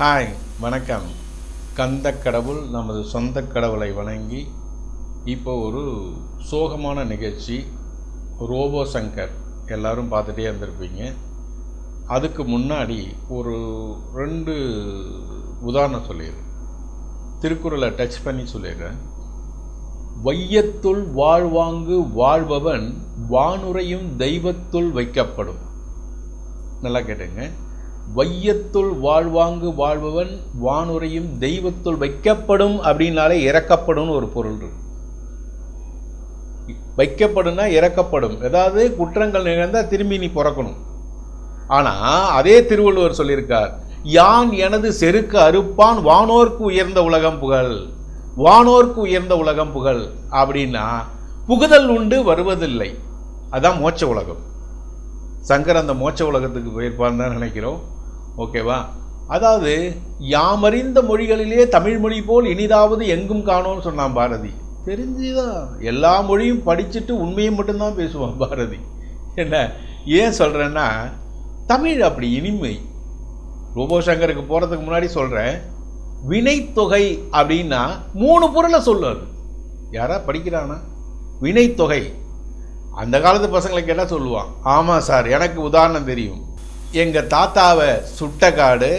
Hi, வணக்கம். கந்த கடவுள் நமது சொந்த கடவுளை வணங்கி இப்போ ஒரு சோகமான நிகழ்ச்சி ரோபோ சங்கர் எல்லோரும் பார்த்துட்டே இருந்திருப்பீங்க. அதுக்கு முன்னாடி ஒரு 2 உதாரணம் சொல்லிடுறேன். திருக்குறளை டச் பண்ணி சொல்லிடுறேன். வையத்துள் வாழ்வாங்கு வாழ்பவன் வானுரையும் தெய்வத்துள் வைக்கப்படும். நல்லா கேட்டுங்க. வையத்துள் வாழ்வாங்கு வாழ்பவன் வானுரையும் தெய்வத்துள் வைக்கப்படும் அப்படின்னாலே இறக்கப்படும் ஒரு பொருள் இருக்கு. வைக்கப்படும்னா இறக்கப்படும். ஏதாவது குற்றங்கள் நிகழ்ந்தால் திரும்பி நீ பிறக்கணும். ஆனால் அதே திருவள்ளுவர் சொல்லியிருக்கார், யான் எனது செருக்கு அறுப்பான் வானோர்க்கு உயர்ந்த உலகம் புகழ். வானோர்க்கு உயர்ந்த உலகம் புகழ் அப்படின்னா புகுதல் உண்டு வருவதில்லை. அதான் மோட்ச உலகம். சங்கர் அந்த மோட்ச உலகத்துக்கு போயிருப்பான்னு தான் நினைக்கிறோம். ஓகேவா? அதாவது யாமறிந்த மொழிகளிலே தமிழ் மொழி போல் இனிதாவது எங்கும் காணோன்னு சொன்னான் பாரதி. தெரிஞ்சுதான் எல்லா மொழியும் படிச்சுட்டு உண்மையை மட்டும்தான் பேசுவான் பாரதி. என்ன ஏன் சொல்கிறேன்னா, தமிழ் அப்படி இனிமை. ரோபோ சங்கருக்கு போகிறதுக்கு முன்னாடி சொல்கிறேன், வினைத்தொகை அப்படின்னா 3 பொருளை சொல்லுது. யாரா படிக்கிறானா? வினைத்தொகை. அந்த காலத்து பசங்களை கேட்டால் சொல்லுவான், ஆமாம் சார் எனக்கு உதாரணம் தெரியும். எங்கள் தாத்தாவை சுட்ட காடு,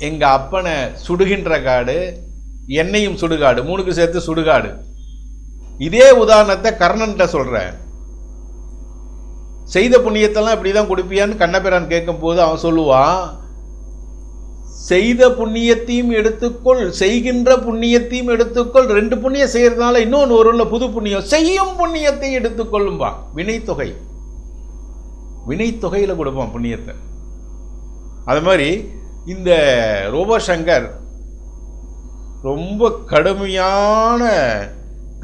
எங்கள் அப்பனை சுடுகின்ற காடு, என்னையும் சுடுகாடு, 3க்கு சேர்த்து சுடுகாடு. இதே உதாரணத்தை கர்ணன்கிட்ட சொல்கிறேன். செய்த புண்ணியத்தெல்லாம் இப்படி தான் கொடுப்பியான்னு கண்ணபிரான் கேட்கும் போது அவன் சொல்லுவான், செய்த புண்ணியத்தையும் எடுத்துக்கொள், செய்கின்ற புண்ணியத்தையும் எடுத்துக்கொள். 2 புண்ணியம் செய்யறதுனால இன்னொன்று ஒரு புது புண்ணியம், செய்யும் புண்ணியத்தை எடுத்துக்கொள்ளும்பா. வினைத்தொகை. வினைத்தொகையில் கொடுப்பான் புண்ணியத்தை. அது மாதிரி இந்த ரோபோ சங்கர் ரொம்ப கடுமையான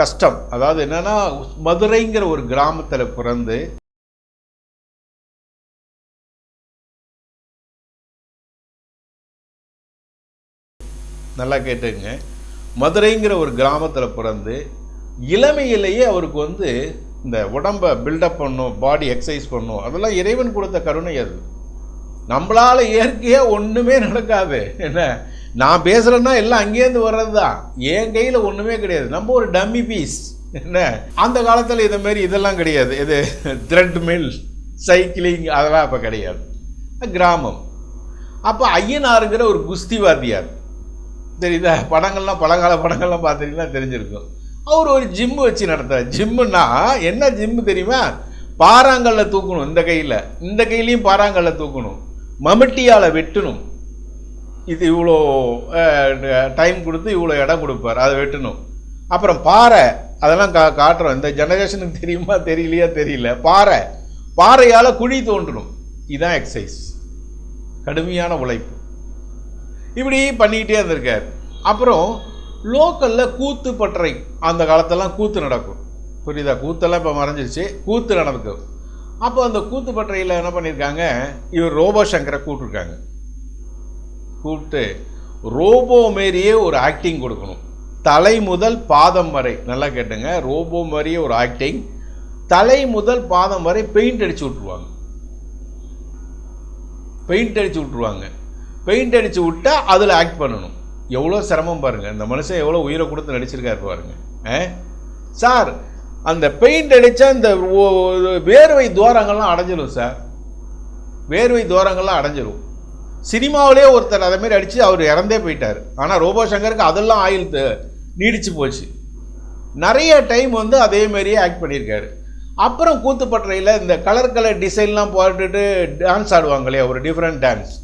கஷ்டம். அதாவது என்னன்னா, மதுரைங்கிற ஒரு கிராமத்தில் பிறந்து நல்லா கேட்டுங்க, மதுரைங்கிற ஒரு கிராமத்தில் பிறந்து இளமையிலேயே அவருக்கு இந்த உடம்பை பில்டப் பண்ணும், பாடி எக்ஸசைஸ் பண்ணும். அதெல்லாம் இறைவன் கொடுத்த கருணை. அது நம்மளால் இயற்கையாக ஒன்றுமே நடக்காது. என்ன நான் பேசுகிறேன்னா எல்லாம் அங்கேருந்து வர்றது தான். என் கையில் ஒன்றுமே கிடையாது. நம்ம ஒரு டம்மி பீஸ். என்ன அந்த காலத்தில் இதேமாரி இதெல்லாம் கிடையாது. இது த்ரெட் மில், சைக்கிளிங் அதெல்லாம் அப்போ கிடையாது. கிராமம். அப்போ ஐயனாருங்கிற ஒரு குஸ்தி வாத்தியார், தெரியுதா? படங்கள்லாம் பழங்கால படங்கள்லாம் பார்த்துட்டீங்கன்னா தெரிஞ்சிருக்கும். அவர் ஒரு ஜிம்மு வச்சு நடத்துகிறார். ஜிம்முன்னா என்ன ஜிம்மு தெரியுமா? பாறாங்கல்ல தூக்கணும். இந்த கையிலையும் பாறாங்கல்ல தூக்கணும், மம்முட்டியால் வெட்டணும். இது இவ்வளோ டைம் கொடுத்து இவ்வளோ இடம் கொடுப்பார், அதை வெட்டணும். அப்புறம் பாறை, அதெல்லாம் காட்டுறோம். இந்த ஜெனரேஷனுக்கு தெரியுமா தெரியலையா தெரியல. பாறையால் குழி தோண்டணும். இதுதான் எக்ஸசைஸ். கடுமையான உழைப்பு. இப்படி பண்ணிக்கிட்டே இருந்திருக்கார். அப்புறம் லோக்கலில் கூத்து பற்றை, அந்த காலத்தெல்லாம் கூத்து நடக்கும். புரியுதா? கூத்தெல்லாம் இப்போ மறைஞ்சிருச்சு, கூத்து நடக்கும். அப்போ அந்த கூத்து பற்றையில் என்ன பண்ணியிருக்காங்க, இவர் ரோபோ சங்கரை கூப்பிட்டு ரோபோ மாரியே ஒரு ஆக்டிங் கொடுக்கணும். தலை முதல் பாதம் வரை. நல்லா கேட்டுங்க, ரோபோ மாதிரியே ஒரு ஆக்டிங். தலை முதல் பாதம் வரை பெயிண்ட் அடித்து விட்ருவாங்க. பெயிண்ட் அடித்து விட்டால் அதில் ஆக்ட் பண்ணணும். எவ்வளோ சிரமம் பாருங்கள். இந்த மனுஷன் எவ்வளோ உயிரை கொடுத்து நடிச்சிருக்காரு பாருங்க. சார், அந்த பெயிண்ட் அடித்தா இந்த வேர்வை துவாரங்கள்லாம் அடைஞ்சிடும் சார். வேர்வை துவாரங்கள்லாம் அடைஞ்சிடும். சினிமாவிலே ஒருத்தர் அதேமாரி அடித்து அவர் இறந்தே போயிட்டார். ஆனால் ரோபோ சங்கருக்கு அதெல்லாம் ஆயில் நீடிச்சு போச்சு. நிறைய டைம் அதேமாரியே ஆக்ட் பண்ணியிருக்காரு. அப்புறம் கூத்துப்பற்றையில் இந்த கலர் டிசைன்லாம் போட்டுட்டு டான்ஸ் ஆடுவாங்க இல்லையா, ஒரு டிஃப்ரெண்ட் டான்ஸ்.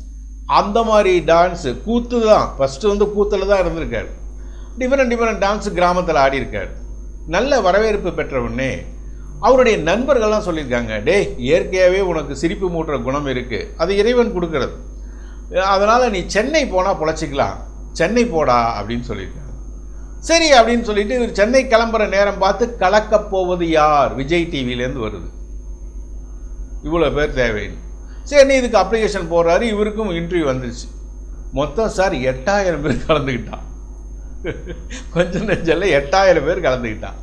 அந்த மாதிரி டான்ஸு கூத்து தான். ஃபஸ்ட்டு கூத்தில் தான் இருந்திருக்காரு. டிஃப்ரெண்ட் டான்ஸு கிராமத்தில் ஆடியிருக்காரு. நல்ல வரவேற்பு பெற்றவுடனே அவருடைய நண்பர்கள்லாம் சொல்லியிருக்காங்க, டே இயற்கையாகவே உனக்கு சிரிப்பு மூட்டுற குணம் இருக்குது, அது இறைவன் கொடுக்கறது. அதனால் நீ சென்னை போனால் பொழைச்சிக்கலாம், சென்னை போடா அப்படின்னு சொல்லியிருக்காங்க. சரி அப்படின்னு சொல்லிட்டு இவர் சென்னை கிளம்புற நேரம் பார்த்து கலக்கப் போவது யார் விஜய் டிவிலேருந்து வருது. இவ்வளோ பேர் தேவைன்னு. சரி, இதுக்கு அப்ளிகேஷன் போடுறாரு. இவருக்கும் இன்டர்வியூ வந்துருச்சு. மொத்தம் சார் 8000 பேர் கலந்துக்கிட்டான். கொஞ்சம் நெஞ்சல்ல 8000 பேர் கலந்துக்கிட்டான்.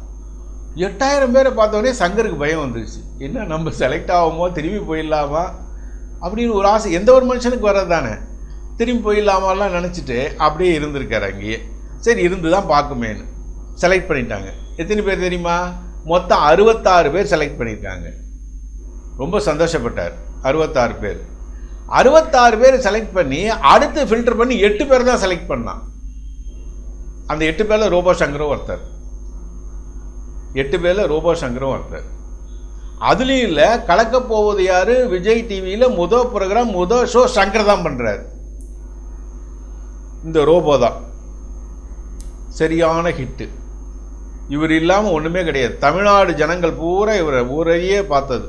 8000 பேரை பார்த்தோடனே சங்கருக்கு பயம் வந்துருச்சு. என்ன நம்ம செலக்ட் ஆகுமோ, திரும்பி போயிடலாமா அப்படின்னு ஒரு ஆசை எந்த ஒரு மனுஷனுக்கு வர்றது தானே. திரும்பி போயிடலாமெல்லாம் நினச்சிட்டு அப்படியே இருந்திருக்காரு அங்கேயே. சரி இருந்து தான் பார்க்குமேன்னு செலக்ட் பண்ணிட்டாங்க. எத்தனை பேர் தெரியுமா? மொத்தம் 66 பேர் செலக்ட் பண்ணியிருக்காங்க. ரொம்ப சந்தோஷப்பட்டார். 66 பேர் 66 பேர் செலக்ட் பண்ணி அடுத்து ஃபில்டர் பண்ணி 8 பேர் தான் செலக்ட் பண்ணான். அந்த 8 பேரில் ரோபோ சங்கரும் ஒருத்தர். 8 பேரில் ரோபோ சங்கரும் ஒருத்தர். அதுலேயும் இல்லை, கலக்க போவது யாரு விஜய் டிவியில் முதல் ப்ரோக்ராம் முதல் ஷோ சங்கர் தான் பண்ணுறாரு. இந்த ரோபோ தான் சரியான ஹிட்டு. இவர் இல்லாமல் ஒன்றுமே கிடையாது. தமிழ்நாடு ஜனங்கள் பூரா இவரை ஊரையே பார்த்தது.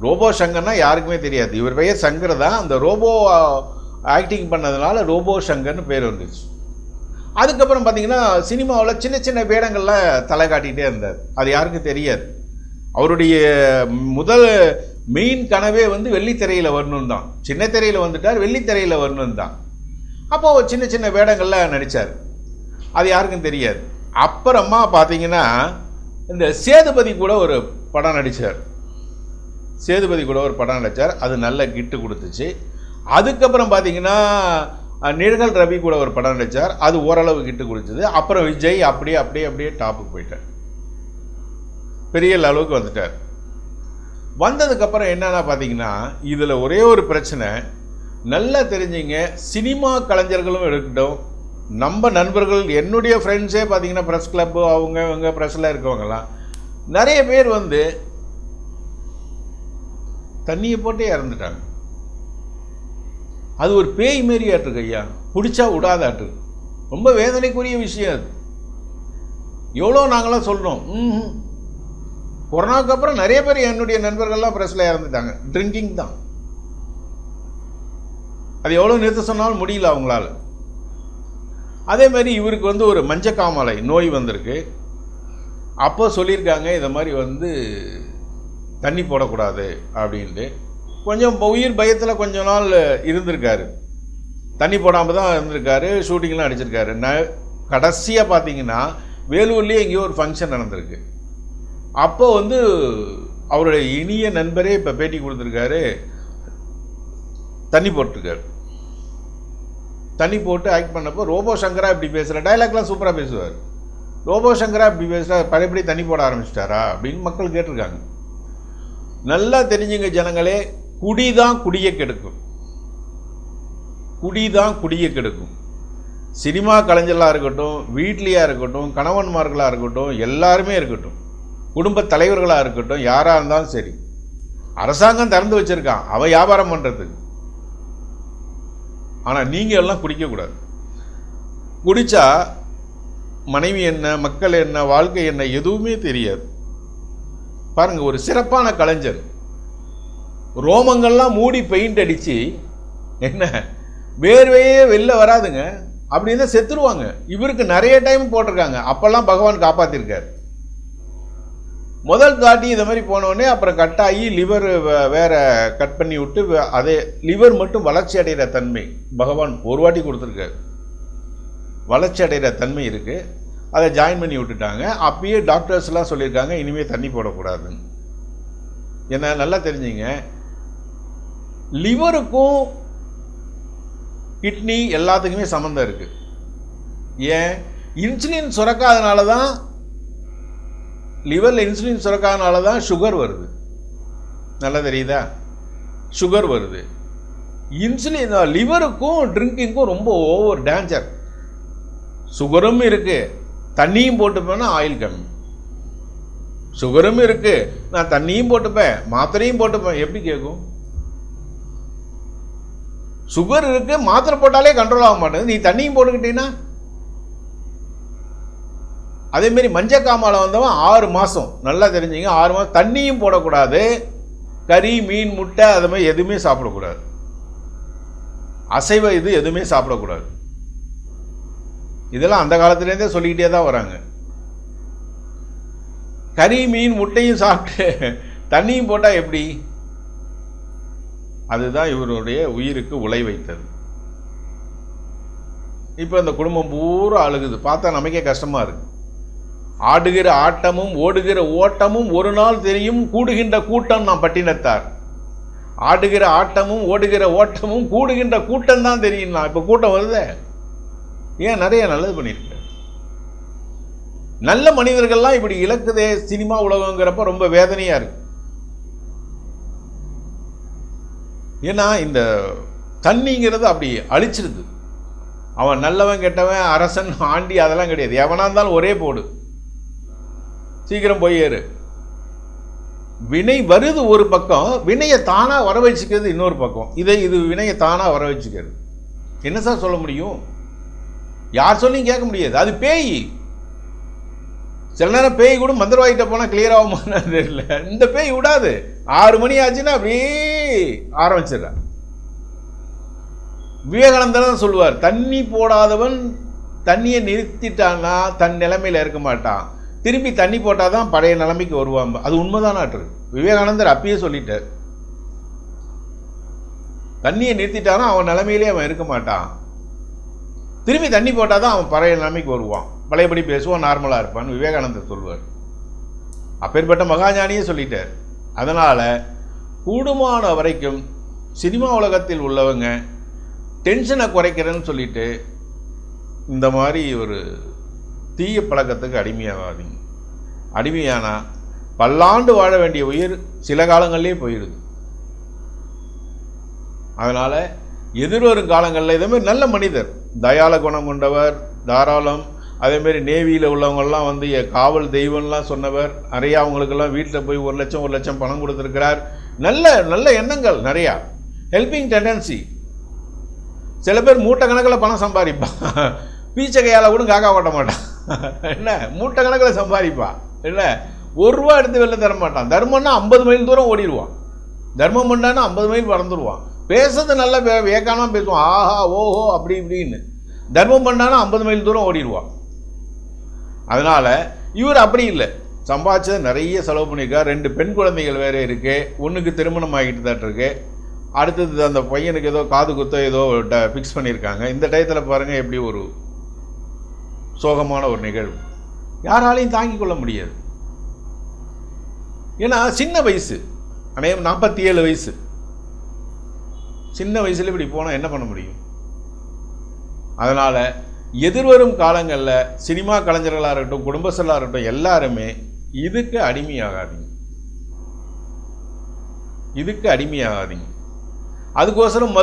ரோபோ சங்கர்னா யாருக்குமே தெரியாது. இவர் பெயர் சங்கர் தான். அந்த ரோபோ ஆக்டிங் பண்ணதுனால ரோபோ சங்கர்னு பேர் வந்துச்சு. அதுக்கப்புறம் பார்த்தீங்கன்னா சினிமாவில் சின்ன சின்ன வேடங்கள்லாம் தலை காட்டிகிட்டே இருந்தார். அது யாருக்கும் தெரியாது. அவருடைய முதல் மெயின் கனவே வந்து வெள்ளித்திரையில் வரணும் தான். சின்ன திரையில் வந்துட்டார், வெள்ளித்திரையில் வரணும் தான். அப்போது சின்ன சின்ன வேடங்கள்லாம் நடித்தார். அது யாருக்கும் தெரியாது. அப்புறமா பார்த்தீங்கன்னா இந்த சேதுபதி கூட ஒரு படம் நடித்தார். அது நல்ல கிட்டு கொடுத்துச்சு. அதுக்கப்புறம் பார்த்தீங்கன்னா நிழல் ரவி கூட ஒரு படம் நடித்தார். அது ஓரளவு கிட்டு கொடுத்தது. அப்புறம் விஜய் அப்படியே டாப்புக்கு போயிட்டார். பெரிய அளவுக்கு வந்துட்டார். வந்ததுக்கப்புறம் என்னன்னா பார்த்தீங்கன்னா இதில் ஒரே ஒரு பிரச்சனை. நல்லா தெரிஞ்சுங்க, சினிமா கலைஞர்களும் இருக்கட்டும், நம்ம நண்பர்கள், என்னுடைய ஃப்ரெண்ட்ஸே பார்த்தீங்கன்னா ப்ரெஸ் கிளப்பு அவங்க ப்ரெஸ்ஸில் இருக்கவங்கலாம் நிறைய பேர் வந்து தண்ணியை போட்டே இறந்துட்டாங்க. அது ஒரு பேய் மாரி ஆட்டுருக்கு ஐயா, பிடிச்சா விடாதாட்டு. ரொம்ப வேதனைக்குரிய விஷயம் அது. எவ்வளோ நாங்களாம் சொல்கிறோம். கொரோனாவுக்கு அப்புறம் நிறைய பேர் என்னுடைய நண்பர்கள்லாம் ப்ரெஸ்ஸில் இறந்துட்டாங்க. ட்ரிங்கிங் தான். அது எவ்வளோ நிறுத்த சொன்னாலும் முடியல அவங்களால. அதே மாதிரி இவருக்கு வந்து ஒரு மஞ்சக்காமலை நோய் வந்திருக்கு. அப்போ சொல்லியிருக்காங்க இதை மாதிரி வந்து தண்ணி போடக்கூடாது அப்படின்ட்டு. கொஞ்சம் உயிர் பயத்தில் கொஞ்ச நாள் இருந்திருக்காரு. தண்ணி போடாமல் தான் இருந்திருக்காரு. ஷூட்டிங்லாம் அடிச்சிருக்காரு. கடைசியாக பார்த்தீங்கன்னா வேலூர்லேயே எங்கேயோ ஒரு ஃபங்க்ஷன் நடந்திருக்கு. அப்போ வந்து அவருடைய இனிய நண்பரே இப்போ பேட்டி கொடுத்துருக்காரு. தண்ணி போட்டிருக்காரு. தண்ணி போட்டு ஆக்ட் பண்ணப்போ ரோபோ சங்கரா இப்படி பேசுகிற டைலாக்லாம் சூப்பராக பேசுவார். ரோபோ சங்கரா இப்படி பேசுகிறார், பழையபடி தண்ணி போட ஆரம்பிச்சிட்டாரா அப்படின்னு மக்கள் கேட்டிருக்காங்க. நல்லா தெரிஞ்சுங்க ஜனங்களே, குடிதான் குடியை கெடுக்கும். சினிமா கலைஞர்களாக இருக்கட்டும், வீட்லையாக இருக்கட்டும், கணவன்மார்களாக இருக்கட்டும், எல்லாருமே இருக்கட்டும், குடும்ப தலைவர்களாக இருக்கட்டும், யாராக இருந்தாலும் சரி, அரசாங்கம் திறந்து வச்சுருக்கான் அவன் வியாபாரம் பண்ணுறதுக்கு. ஆனால் நீங்கள் எல்லாம் குடிக்கக்கூடாது. குடித்தா மனைவி என்ன, மக்கள் என்ன, வாழ்க்கை என்ன எதுவுமே தெரியாது. பாருங்கள், ஒரு சிறப்பான கலைஞர் ரோமங்கள்லாம் மூடி பெயிண்ட் அடித்து என்ன வேர்வையே வெளில வராதுங்க அப்படின்னு தான் செத்துருவாங்க. இவருக்கு நிறைய டைம் போட்டிருக்காங்க. அப்போல்லாம் பகவான் காப்பாற்றிருக்கார். முதல் தாட்டி இதை மாதிரி போனோடனே அப்புறம் கட்டாகி லிவர் வேற கட் பண்ணி விட்டு அதே லிவர் மட்டும் வளர்ச்சி அடைகிற தன்மை பகவான் ஒரு வாட்டி கொடுத்துருக்காரு. வளர்ச்சி அடைகிற தன்மை இருக்குது. அதை ஜாயின் பண்ணி விட்டுட்டாங்க. அப்பயே டாக்டர்ஸ்லாம் சொல்லியிருக்காங்க இனிமேல் தண்ணி போடக்கூடாதுன்னு. என்ன நல்லா தெரிஞ்சுங்க, லிவருக்கும் கிட்னி எல்லாத்துக்குமே சம்மந்தம் இருக்குது. ஏன்? இன்சுலின் சுரக்காதனால தான், லிவரில் இன்சுலின் சுரக்காதனால தான் சுகர் வருது. நல்லா தெரியுதா? சுகர் வருது. இன்சுலின் லிவருக்கும் ட்ரிங்கிங்க்கும் ரொம்ப ஓவர் டேஞ்சர். சுகரும் இருக்குது, தண்ணியும் போட்டுப்பேன்னா ஆயில் கம்மி. சுகரும் இருக்குது, நான் தண்ணியும் போட்டுப்பேன், மாத்திரையும் போட்டுப்பேன், எப்படி கேட்கும்? சுகர் இருக்கு, மாத்திரை போட்டாலே கண்ட்ரோல் ஆக மாட்டேங்குது, நீ தண்ணியும் போட்டுக்கிட்டீங்கன்னா. அதேமாரி மஞ்சக்காமால வந்தவன் 6 மாதம், நல்லா தெரிஞ்சுங்க, 6 மாதம் தண்ணியும் போடக்கூடாது, கறி மீன் முட்டை அது மாதிரி எதுவுமே சாப்பிடக்கூடாது, அசைவ இது எதுவுமே சாப்பிடக்கூடாது. இதெல்லாம் அந்த காலத்துலேருந்தே சொல்லிக்கிட்டே தான் வராங்க. கறி மீன் முட்டையும் சாப்பிட்டு தண்ணியும் போட்டால் எப்படி? அதுதான் இவருடைய உயிருக்கு உலை வைத்தது. இப்போ இந்த குடும்பம் பூரா அழுகுது. பார்த்தா நமக்கே கஷ்டமாக இருக்கு. ஆடுகிற ஆட்டமும் ஓடுகிற ஓட்டமும் ஒரு நாள் தெரியும், கூடுகின்ற கூட்டம் நாம் பட்டினத்தார். ஆடுகிற ஆட்டமும் ஓடுகிற ஓட்டமும் கூடுகின்ற கூட்டம் தான் தெரியும்னா. இப்போ கூட்டம் வருதே, ஏன் நிறைய நல்லது பண்ணியிருக்க. நல்ல மனிதர்கள்லாம் இப்படி இழக்குதே சினிமா உலகங்கிறப்ப ரொம்ப வேதனையா இருக்கு. ஏன்னா இந்த தண்ணிங்கிறது அப்படி அழிச்சிருது. அவன் நல்லவன் கெட்டவன் அரசன் ஆண்டி அதெல்லாம் கிடையாது. எவனா இருந்தாலும் ஒரே போடு, சீக்கிரம் போய் ஏறு. வினை வருது ஒரு பக்கம், வினையை தானா வர வச்சுக்கிறது இன்னொரு பக்கம். இது வினையை தானா வர வச்சுக்கிறது. என்ன சார் சொல்ல முடியும்? யார் சொல்லியும் கேட்க முடியாது. அது பேய். சில நேரம் பேய் கூட மந்திரவாதிட்ட போனால் கிளியர் ஆகுமான்னு தெரியல. இந்த பேய் விடாது. 6 மணி ஆச்சுன்னா அப்படியே ஆரம்பிச்சிடறான். விவேகானந்தர் தான் சொல்லுவார், தண்ணி போடாதவன் தண்ணியை நிறுத்திட்டான்னா தன் நிலைமையில் இருக்க மாட்டான், திருப்பி தண்ணி போட்டால் தான் பழைய நிலைமைக்கு வருவாங்க. அது உண்மைதானாட்டு. விவேகானந்தர் அப்பயே சொல்லிட்டார், தண்ணியை நிறுத்திட்டானா அவன் நிலைமையிலே அவன் இருக்க மாட்டான், திரும்பி தண்ணி போட்டால் தான் அவன் பழைய நிலைமைக்கு வருவான், பழையபடி பேசுவான், நார்மலாக இருப்பான்னு விவேகானந்தர் சொல்வார். அப்பேற்பட்ட மகாஞானியே சொல்லிட்டார். அதனால் கூடுமான வரைக்கும் சினிமா உலகத்தில் உள்ளவங்க டென்ஷனை குறைக்கிறேன்னு சொல்லிட்டு இந்த மாதிரி ஒரு தீய பழக்கத்துக்கு அடிமையாகாதீங்க. அடிமையானா பல்லாண்டு வாழ வேண்டிய உயிர் சில காலங்கள்லேயே போயிடுது. அதனால் எதிர்வரும் காலங்களில் இதேமாதிரி நல்ல மனிதர், தயால குணம் கொண்டவர், தாராளம், அதேமாரி நேவியில் உள்ளவங்கள்லாம் வந்து காவல் தெய்வம்லாம் சொன்னவர், நிறையா அவங்களுக்கெல்லாம் வீட்டில் போய் 1 லட்சம் பணம் கொடுத்துருக்கிறார். நல்ல நல்ல எண்ணங்கள் நிறையா, ஹெல்பிங் டெண்டன்சி. சில பேர் மூட்டை கணக்கில் பணம் சம்பாதிப்பான், பீச்சை கையால் கூட காக்கா ஓட்ட மாட்டான். என்ன மூட்டை கணக்கில் சம்பாதிப்பான், என்ன 1 ரூபா எடுத்து வெளில தர மாட்டான். தர்மம்னா 50 மைல் தூரம் ஓடிடுவான், தர்மம் பண்ணான்னா 50 மைல் பறந்துடுவான். பேசுறது நல்ல வேக்கானமாக பேசுவான், ஆஹா ஓஹோ அப்படி இப்படின்னு. தர்மம் பண்ணானா 50 மைல் தூரம் ஓடிடுவான். அதனால் இவர் அப்படி இல்லை, சம்பாதிச்சதை நிறைய செலவு பண்ணியிருக்கார். 2 பெண் குழந்தைகள் வேறு இருக்குது, ஒன்றுக்கு திருமணம் ஆகிட்டு தான் இருக்கு. அடுத்தது அந்த பையனுக்கு ஏதோ காது குத்தோ ஏதோ ஃபிக்ஸ் பண்ணியிருக்காங்க. இந்த டயத்தில் பாருங்கள் எப்படி ஒரு சோகமான ஒரு நிகழ்வு. யாராலையும் தாங்கிக் கொள்ள முடியாது. ஏன்னா சின்ன வயசு, அநேகம் 47 வயசு. சின்ன வயசுல இப்படி போனால் என்ன பண்ண முடியும்? அதனால் எதிர்வரும் காலங்களில் சினிமா கலைஞர்களாக இருக்கட்டும், குடும்பஸ்தர்களாக இருக்கட்டும், எல்லாருமே இதுக்கு அடிமையாகாதீங்க, இதுக்கு அடிமையாகாதீங்க. அதுக்கோசரம்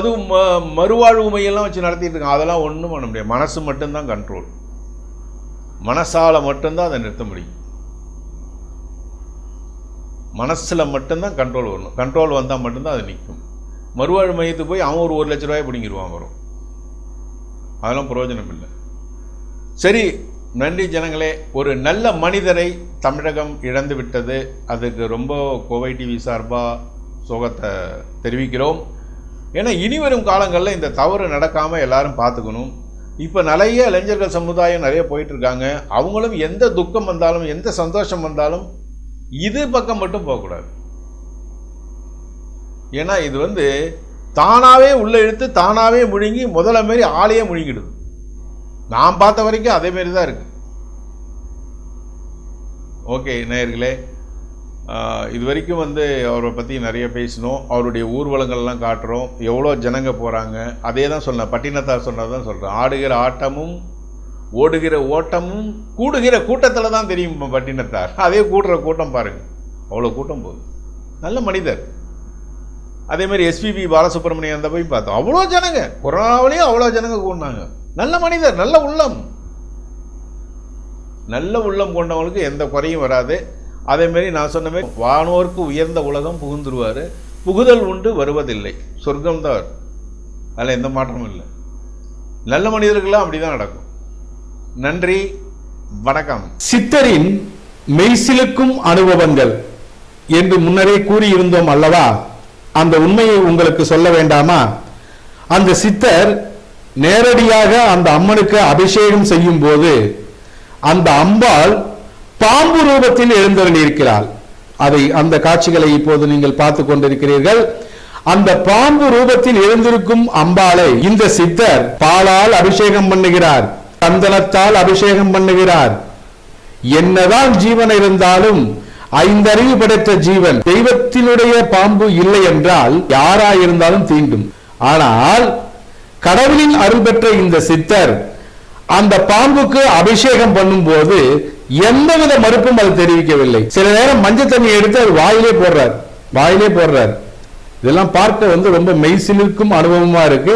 மறுவாழ்வு மையெல்லாம் வச்சு நடத்திட்டு இருக்காங்க. அதெல்லாம் ஒன்றும் பண்ண முடியாது. மனசு மட்டும்தான் கண்ட்ரோல், மனசால் மட்டும்தான் அதை நிறுத்த முடியும். மனசில் மட்டும்தான் கண்ட்ரோல் வரணும். கண்ட்ரோல் வந்தால் மட்டும்தான் அது நிற்கும். மறுவாழ்வு மையத்துக்கு போய் அவன் ஒரு 1 லட்ச ரூபாய் பிடிங்கிடுவான் வரும். அதெல்லாம் பிரயோஜனம் இல்லை. சரி, நன்றி ஜனங்களே. ஒரு நல்ல மனிதரை தமிழகம் இழந்து விட்டது. அதுக்கு ரொம்ப கோவை டிவி சார்பாக சோகத்தை தெரிவிக்கிறோம். ஏன்னா இனி வரும் காலங்களில் இந்த தவறு நடக்காமல் எல்லாரும் பார்த்துக்கணும். இப்போ நிறைய இளைஞர்கள் சமுதாயம் நிறைய போயிட்டுருக்காங்க. அவங்களும் எந்த துக்கம் வந்தாலும் எந்த சந்தோஷம் வந்தாலும் இது பக்கம் மட்டும் போகக்கூடாது. ஏன்னா இது வந்து தானாகவே உள்ளே இழுத்து தானாகவே முழுங்கி முதல்ல மாரி ஆளையே முழுங்கிடுது. நான் பார்த்த வரைக்கும் அதேமாரி தான் இருக்குது. ஓகே நேயர்களே, இது வரைக்கும் வந்து அவரை பற்றி நிறைய பேசினோம். அவருடைய ஊர்வலங்கள்லாம் காட்டுறோம், எவ்வளோ ஜனங்க போகிறாங்க. அதே தான் சொன்னேன், பட்டினத்தார் சொன்னதான் சொல்கிறேன். ஆடுகிற ஆட்டமும் ஓடுகிற ஓட்டமும் கூடுகிற கூட்டத்தில் தான் தெரியும் பட்டினத்தார். அதே கூடுற கூட்டம் பாருங்கள், அவ்வளோ கூட்டம் போகுது. நல்ல மனிதர். அதேமாதிரி எஸ்பிபி பாலசுப்ரமணியம் அந்த போய் பார்த்தோம், அவ்வளோ ஜனங்க, கொரோனாவிலையும் அவ்வளோ ஜனங்க கூடினாங்க. நல்ல மனிதர், நல்ல உள்ளம். நல்ல உள்ளம் கொண்டவங்களுக்கு எந்த குறையும் வராது. அதேமாரி நான் சொன்ன மாதிரி வானோருக்கு உயர்ந்த உலகம் புகுந்துருவார், புகுதல் உண்டு வருவதில்லை, சொர்க்கம்தான். அதில் எந்த மாற்றமும் இல்லை. நல்ல மனிதர்கள்லாம் அப்படி தான் நடக்கும். நன்றி, வணக்கம். சித்தரின் மெய்சிலுக்கும் அனுபவங்கள் என்று முன்னரே கூறியிருந்தோம் அல்லவா? அந்த உண்மையை உங்களுக்கு சொல்ல வேண்டாமா? அந்த சித்தர் நேரடியாக அந்த அம்மனுக்கு அபிஷேகம் செய்யும் போது அந்த அம்பாள் பாம்பு ரூபத்தில் எழுந்தருளியிருக்கிறாள். அந்த காட்சிகளை இப்போது நீங்கள் பார்த்து கொண்டிருக்கிறீர்கள். அந்த பாம்பு ரூபத்தில் எழுந்திருக்கும் அம்பாளை இந்த சித்தர் பாலால் அபிஷேகம் பண்ணுகிறார், சந்தனத்தால் அபிஷேகம் பண்ணுகிறார். என்னதான் ஜீவன் இருந்தாலும் ஐந்தறிவு படைத்த ஜீவன், தெய்வத்தினுடைய பாம்பு இல்லை என்றால் யாராயிருந்தாலும் தீண்டும். ஆனால் கடவுளின் அருள் பெற்ற இந்த சித்தர் அந்த பாம்புக்கு அபிஷேகம் பண்ணும் போது எந்தவித மறுப்பும் அது தெரிவிக்கவில்லை. சில நேரம் மஞ்சள் தண்ணி எடுத்து அது வாயிலே போடுறார். இதெல்லாம் பார்க்க ரொம்ப மெய்சிலிருக்கும் அனுபவமா இருக்கு.